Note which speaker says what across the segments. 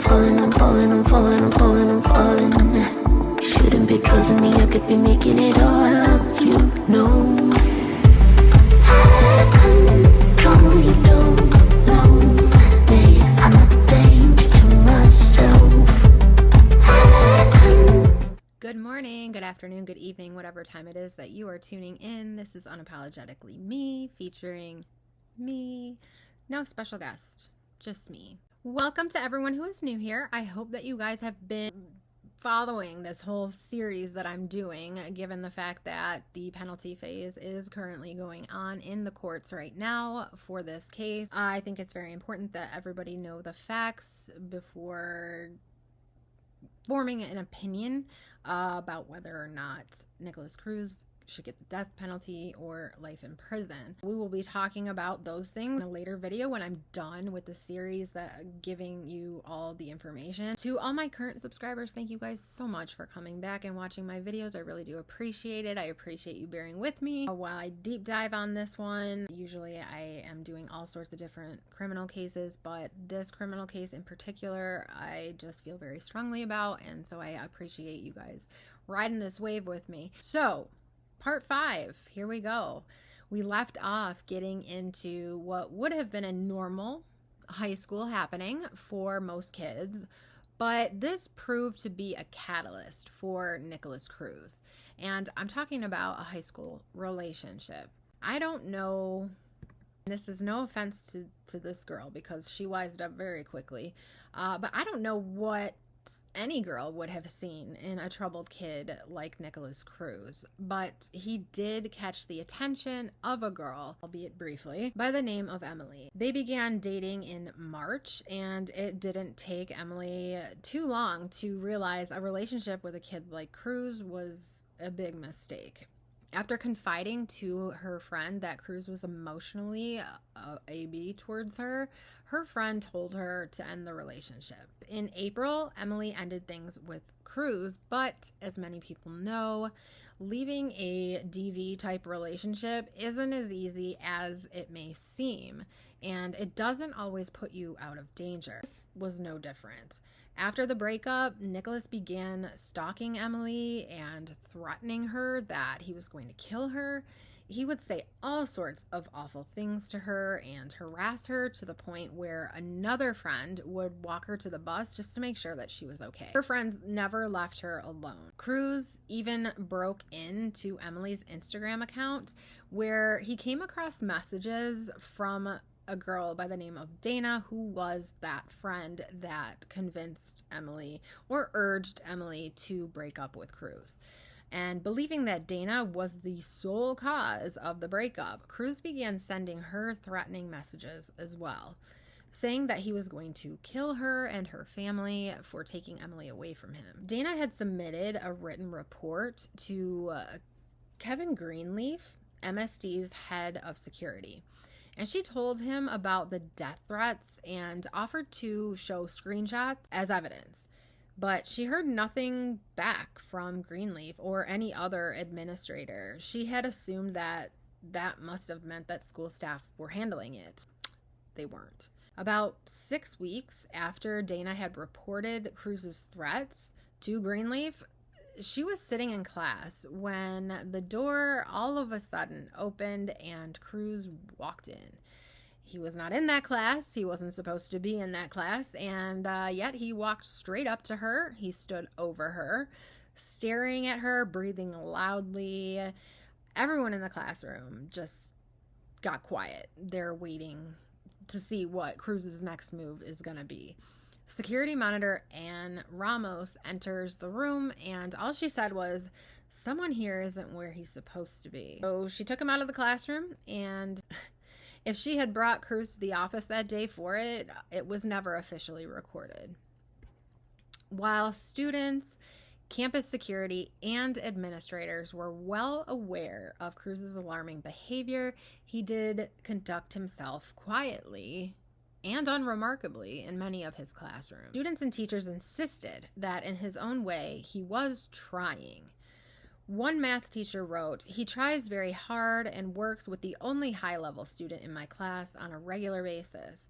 Speaker 1: falling, I'm falling, I'm falling, I'm falling, I'm falling. Shouldn't be trusting me, I could be making it all up, you know. Control, you don't know me. I'm a danger to myself.
Speaker 2: Good morning, good afternoon, good evening, whatever time it is that you are tuning in. This is Unapologetically Me, featuring me. No special guest, just me. Welcome to everyone who is new here. I hope that you guys have been following this whole series that I'm doing, given the fact that the penalty phase is currently going on in the courts right now for this case. I think it's very important that everybody know the facts before forming an opinion about whether or not Nikolas Cruz should get the death penalty or life in prison. We will be talking about those things in a later video when I'm done with the series that giving you all the information. To all my current subscribers, thank you guys so much for coming back and watching my videos. I really do appreciate it. I appreciate you bearing with me while I deep dive on this one. Usually I am doing all sorts of different criminal cases, but this criminal case in particular, I just feel very strongly about, and so I appreciate you guys riding this wave with me. So, Part 5, here we go. We left off getting into what would have been a normal high school happening for most kids, but this proved to be a catalyst for Nikolas Cruz. And I'm talking about a high school relationship. I don't know, this is no offense to this girl because she wised up very quickly, but I don't know what any girl would have seen in a troubled kid like Nikolas Cruz, but he did catch the attention of a girl, albeit briefly, by the name of Emily. They began dating in March, and it didn't take Emily too long to realize a relationship with a kid like Cruz was a big mistake. After confiding to her friend that Cruz was emotionally AB towards her, her friend told her to end the relationship. In April, Emily ended things with Cruz, but as many people know, leaving a DV type relationship isn't as easy as it may seem, and it doesn't always put you out of danger. This was no different. After the breakup, Nikolas began stalking Emily and threatening her that he was going to kill her. He would say all sorts of awful things to her and harass her to the point where another friend would walk her to the bus just to make sure that she was okay. Her friends never left her alone. Cruz even broke into Emily's Instagram account where he came across messages from a girl by the name of Dana, who was that friend that convinced Emily or urged Emily to break up with Cruz. And believing that Dana was the sole cause of the breakup, Cruz began sending her threatening messages as well, saying that he was going to kill her and her family for taking Emily away from him. Dana had submitted a written report to Kevin Greenleaf, MSD's head of security. And she told him about the death threats and offered to show screenshots as evidence. But she heard nothing back from Greenleaf or any other administrator. She had assumed that that must have meant that school staff were handling it. They weren't. About 6 weeks after Dana had reported Cruz's threats to Greenleaf, she was sitting in class when the door all of a sudden opened and Cruz walked in. He was not in that class. He wasn't supposed to be in that class, and yet he walked straight up to her. He stood over her, staring at her, breathing loudly. Everyone in the classroom just got quiet. They're waiting to see what Cruz's next move is going to be. Security monitor Ann Ramos enters the room, and all she said was, "Someone here isn't where he's supposed to be." So she took him out of the classroom, and if she had brought Cruz to the office that day for it, it was never officially recorded. While students, campus security, and administrators were well aware of Cruz's alarming behavior, he did conduct himself quietly and unremarkably in many of his classrooms. Students and teachers insisted that in his own way, he was trying. One math teacher wrote, "He tries very hard and works with the only high-level student in my class on a regular basis.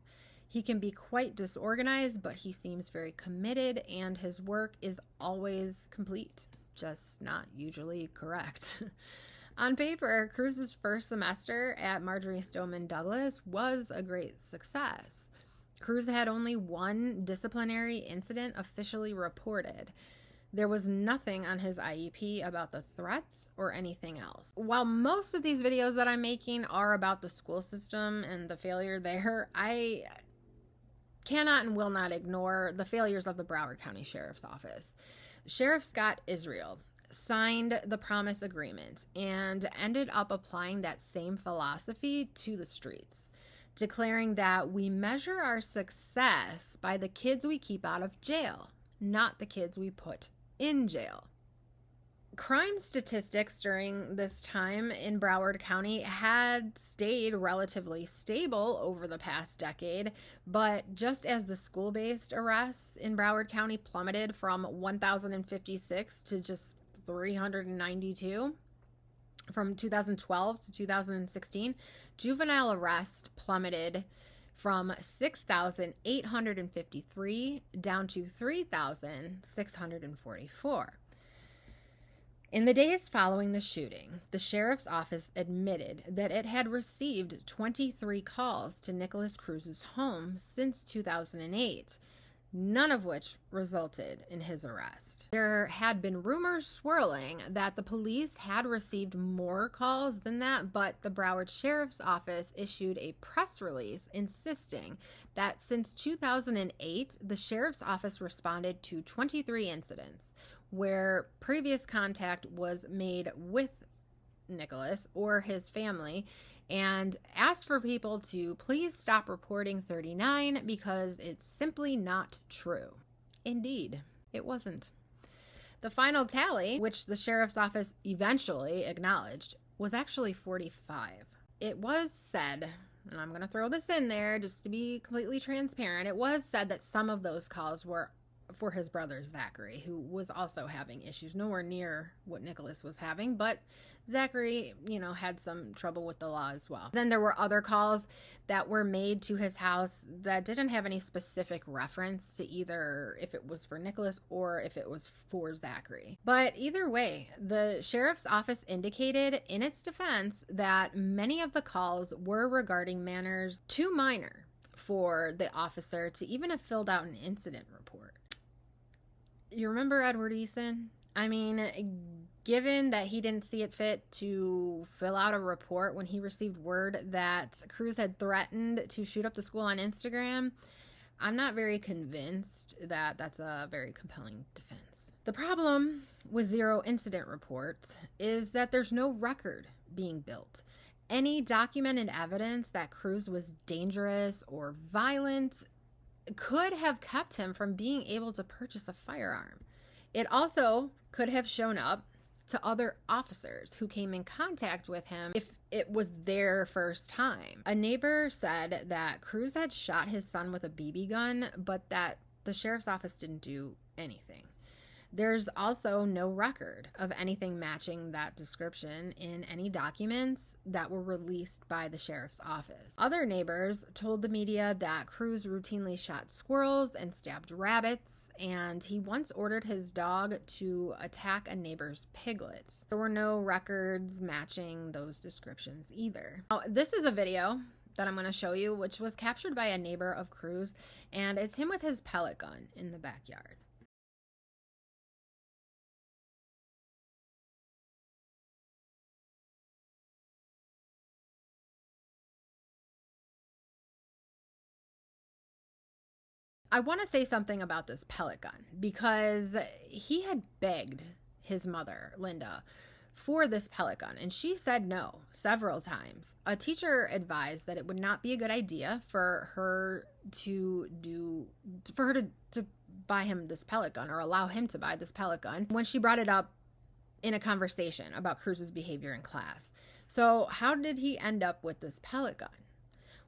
Speaker 2: He can be quite disorganized, but he seems very committed, and his work is always complete, just not usually correct. On paper, Cruz's first semester at Marjorie Stoneman Douglas was a great success. Cruz had only one disciplinary incident officially reported. There was nothing on his IEP about the threats or anything else. While most of these videos that I'm making are about the school system and the failure there, I cannot and will not ignore the failures of the Broward County Sheriff's Office. Sheriff Scott Israel signed the promise agreement and ended up applying that same philosophy to the streets, declaring that we measure our success by the kids we keep out of jail, not the kids we put in jail. Crime statistics during this time in Broward County had stayed relatively stable over the past decade, but just as the school-based arrests in Broward County plummeted from 1,056 to just 392 from 2012 to 2016, juvenile arrests plummeted from 6,853 down to 3,644. In the days following the shooting, the sheriff's office admitted that it had received 23 calls to Nikolas Cruz's home since 2008, none of which resulted in his arrest. There had been rumors swirling that the police had received more calls than that, but the Broward Sheriff's Office issued a press release insisting that since 2008, the Sheriff's Office responded to 23 incidents where previous contact was made with Nikolas or his family, and asked for people to please stop reporting 39 because it's simply not true. Indeed, it wasn't. The final tally, which the sheriff's office eventually acknowledged, was actually 45. It was said, and I'm going to throw this in there just to be completely transparent, it was said that some of those calls were for his brother Zachary, who was also having issues, nowhere near what Nikolas was having, but Zachary, had some trouble with the law as well. Then there were other calls that were made to his house that didn't have any specific reference to either if it was for Nikolas or if it was for Zachary. But either way, the sheriff's office indicated in its defense that many of the calls were regarding matters too minor for the officer to even have filled out an incident report. You remember Edward Eason? I mean, given that he didn't see it fit to fill out a report when he received word that Cruz had threatened to shoot up the school on Instagram, I'm not very convinced that that's a very compelling defense. The problem with zero incident reports is that there's no record being built. Any documented evidence that Cruz was dangerous or violent could have kept him from being able to purchase a firearm. It also could have shown up to other officers who came in contact with him if it was their first time. A neighbor said that Cruz had shot his son with a BB gun, but that the sheriff's office didn't do anything. There's also no record of anything matching that description in any documents that were released by the sheriff's office. Other neighbors told the media that Cruz routinely shot squirrels and stabbed rabbits, and he once ordered his dog to attack a neighbor's piglets. There were no records matching those descriptions either. Oh, this is a video that I'm going to show you, which was captured by a neighbor of Cruz, and it's him with his pellet gun in the backyard. I want to say something about this pellet gun because he had begged his mother, Linda, for this pellet gun, and she said no several times. A teacher advised that it would not be a good idea for her to buy him this pellet gun or allow him to buy this pellet gun when she brought it up in a conversation about Cruz's behavior in class. So how did he end up with this pellet gun?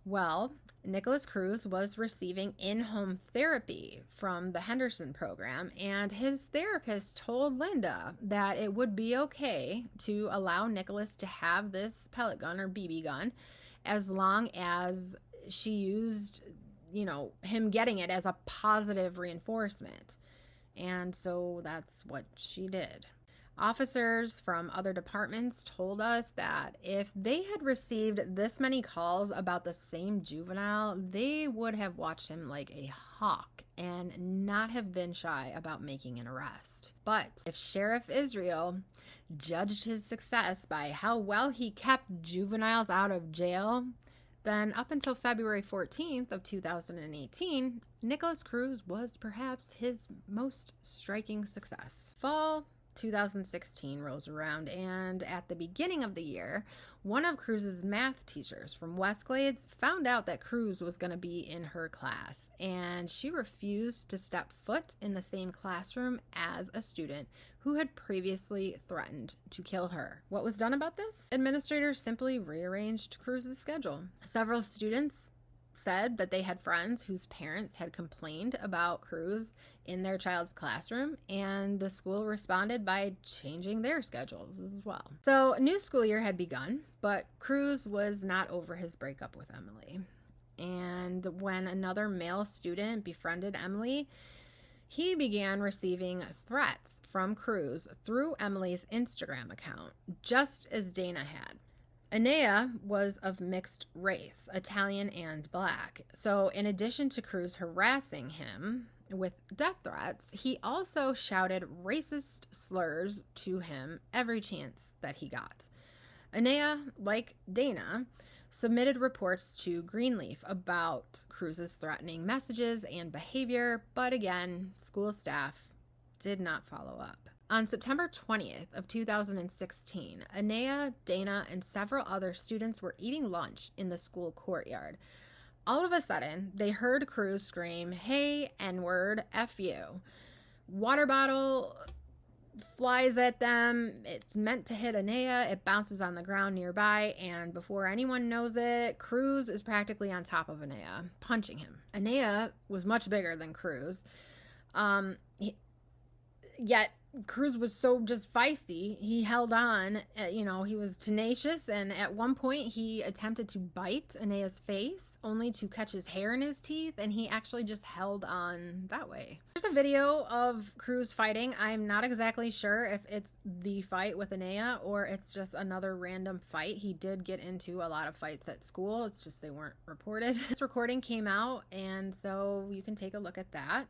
Speaker 2: Well, Nikolas Cruz was receiving in-home therapy from the Henderson program, and his therapist told Linda that it would be okay to allow Nikolas to have this pellet gun or BB gun as long as she used him getting it as a positive reinforcement. And so that's what she did. Officers from other departments told us that if they had received this many calls about the same juvenile, they would have watched him like a hawk and not have been shy about making an arrest. But if Sheriff Israel judged his success by how well he kept juveniles out of jail, then up until February 14th of 2018, Nikolas Cruz was perhaps his most striking success. Fall 2016 rolls around, and at the beginning of the year, one of Cruz's math teachers from Westglades found out that Cruz was going to be in her class, and she refused to step foot in the same classroom as a student who had previously threatened to kill her. What was done about this? Administrators simply rearranged Cruz's schedule. Several students said that they had friends whose parents had complained about Cruz in their child's classroom, and the school responded by changing their schedules as well. So a new school year had begun, but Cruz was not over his breakup with Emily. And when another male student befriended Emily, he began receiving threats from Cruz through Emily's Instagram account, just as Dana had. Anea was of mixed race, Italian and Black. So in addition to Cruz harassing him with death threats, he also shouted racist slurs to him every chance that he got. Anea, like Dana, submitted reports to Greenleaf about Cruz's threatening messages and behavior, but again, school staff did not follow up. On September 20th of 2016, Anea, Dana, and several other students were eating lunch in the school courtyard. All of a sudden, they heard Cruz scream, "Hey, N-word, F you." Water bottle flies at them. It's meant to hit Anea. It bounces on the ground nearby, and before anyone knows it, Cruz is practically on top of Anea, punching him. Anea was much bigger than Cruz. Yet Cruz was so just feisty. He held on, he was tenacious, and at one point he attempted to bite Anea's face only to catch his hair in his teeth, and he actually just held on that way. There's a video of Cruz fighting. I'm not exactly sure if it's the fight with Anea or it's just another random fight. He did get into a lot of fights at school. It's just they weren't reported. This recording came out, and so you can take a look at that.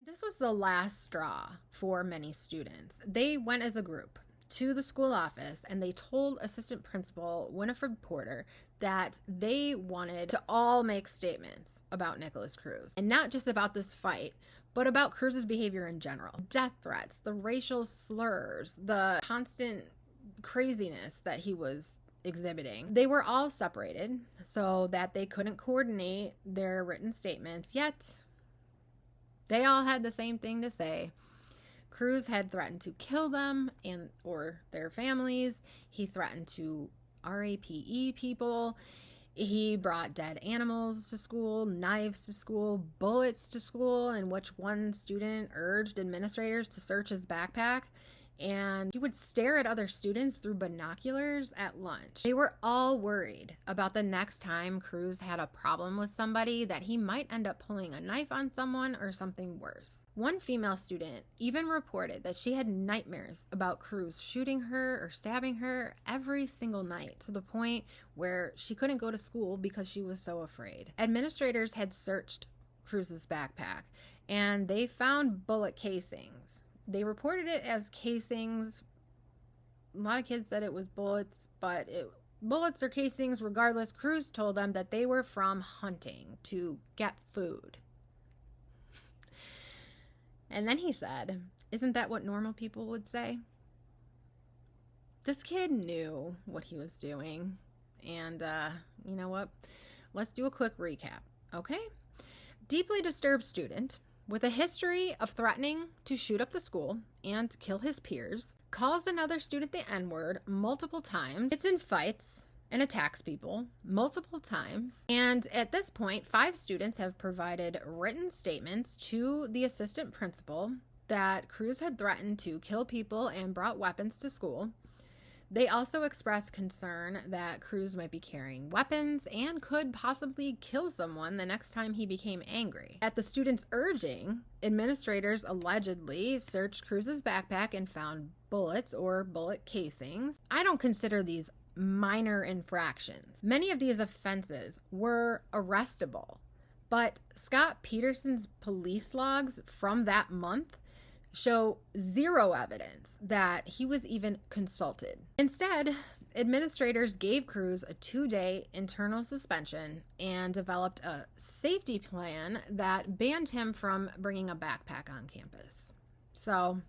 Speaker 2: This was the last straw for many students. They went as a group to the school office and they told Assistant Principal Winifred Porter that they wanted to all make statements about Nikolas Cruz. And not just about this fight, but about Cruz's behavior in general. Death threats, the racial slurs, the constant craziness that he was exhibiting. They were all separated so that they couldn't coordinate their written statements, yet they all had the same thing to say. Cruz had threatened to kill them and or their families. He threatened to RAPE people. He brought dead animals to school, knives to school, bullets to school, in which one student urged administrators to search his backpack. And he would stare at other students through binoculars at lunch. They were all worried about the next time Cruz had a problem with somebody that he might end up pulling a knife on someone or something worse. One female student even reported that she had nightmares about Cruz shooting her or stabbing her every single night, to the point where she couldn't go to school because she was so afraid. Administrators had searched Cruz's backpack and they found bullet casings. They reported it as casings. A lot of kids said it was bullets, but bullets or casings, regardless. Cruz told them that they were from hunting to get food. And then he said, "Isn't that what normal people would say?" This kid knew what he was doing. And you know what? Let's do a quick recap, okay? Deeply disturbed student with a history of threatening to shoot up the school and kill his peers, calls another student the N-word multiple times, gets in fights and attacks people multiple times. And at this point, 5 students have provided written statements to the assistant principal that Cruz had threatened to kill people and brought weapons to school. They also expressed concern that Cruz might be carrying weapons and could possibly kill someone the next time he became angry. At the students' urging, administrators allegedly searched Cruz's backpack and found bullets or bullet casings. I don't consider these minor infractions. Many of these offenses were arrestable, but Scott Peterson's police logs from that month show zero evidence that he was even consulted. Instead, administrators gave Cruz a 2-day internal suspension and developed a safety plan that banned him from bringing a backpack on campus. So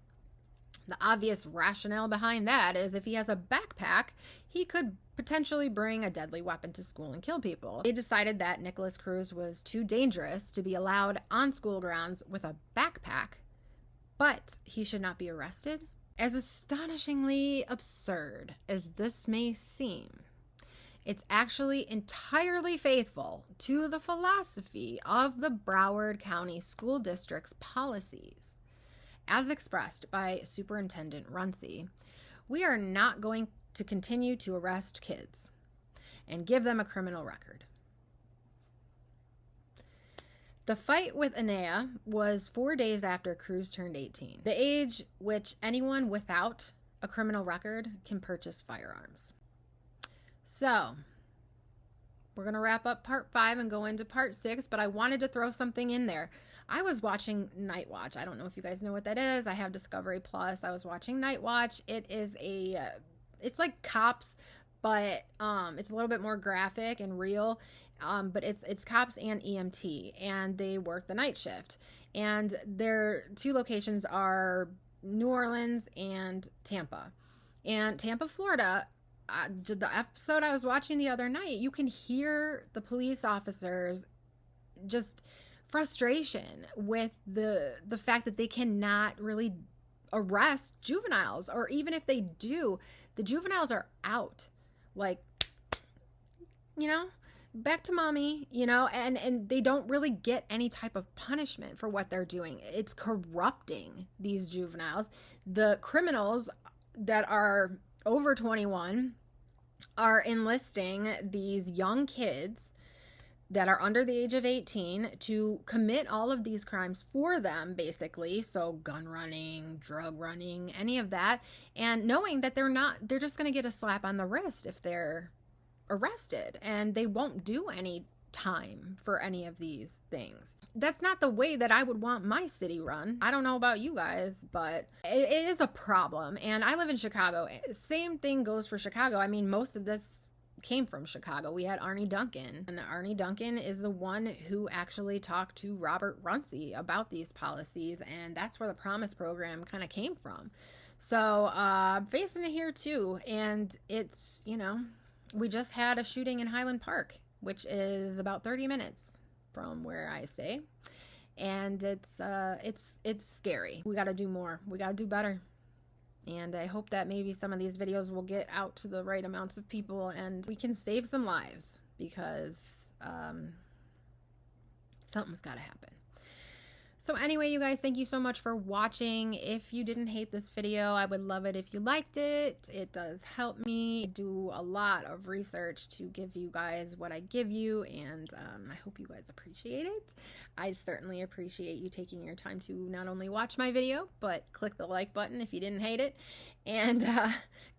Speaker 2: the obvious rationale behind that is if he has a backpack, he could potentially bring a deadly weapon to school and kill people. They decided that Nikolas Cruz was too dangerous to be allowed on school grounds with a backpack, but he should not be arrested. As astonishingly absurd as this may seem, it's actually entirely faithful to the philosophy of the Broward County School District's policies. As expressed by Superintendent Runcie, we are not going to continue to arrest kids and give them a criminal record. The fight with Anaya was 4 days after Cruz turned 18, the age which anyone without a criminal record can purchase firearms. So, we're going to wrap up part 5 and go into part 6, but I wanted to throw something in there. I was watching Night Watch. I don't know if you guys know what that is. I have Discovery Plus. I was watching Night Watch. It is it's like Cops, but it's a little bit more graphic and real. But it's cops and EMT, and they work the night shift. And their 2 locations are New Orleans and Tampa. And Tampa, Florida, the episode I was watching the other night, you can hear the police officers just frustration with the fact that they cannot really arrest juveniles, or even if they do, the juveniles are out, like, you know, back to mommy, you know, and they don't really get any type of punishment for what they're doing. It's corrupting these juveniles. The criminals that are over 21 are enlisting these young kids that are under the age of 18 to commit all of these crimes for them, basically. So gun running, drug running, any of that. And knowing that they're just going to get a slap on the wrist if they're arrested, and they won't do any time for any of these things. That's not the way that I would want my city run. I don't know about you guys, but it is a problem. And I live in Chicago. Same thing goes for Chicago. I mean, most of this came from Chicago. We had Arnie Duncan, and Arnie Duncan is the one who actually talked to Robert Runcie about these policies, and that's where the Promise program kind of came from. So I'm facing it here too, and it's, you know, we just had a shooting in Highland Park, which is about 30 minutes from where I stay, and it's scary. We got to do more. We got to do better. And I hope that maybe some of these videos will get out to the right amounts of people and we can save some lives, because something's got to happen. So anyway, you guys, thank you so much for watching. If you didn't hate this video, I would love it if you liked it. It does help me do a lot of research to give you guys what I give you, and I hope you guys appreciate it. I certainly appreciate you taking your time to not only watch my video, but click the like button if you didn't hate it, and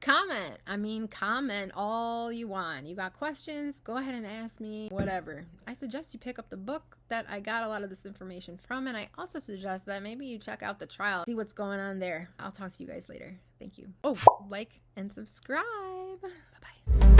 Speaker 2: comment. I mean, comment all you want. You got questions, go ahead and ask me, whatever. I suggest you pick up the book that I got a lot of this information from, and I also suggest that maybe you check out the trial, see what's going on there. I'll talk to you guys later. Thank you. Oh, like and subscribe. Bye-bye.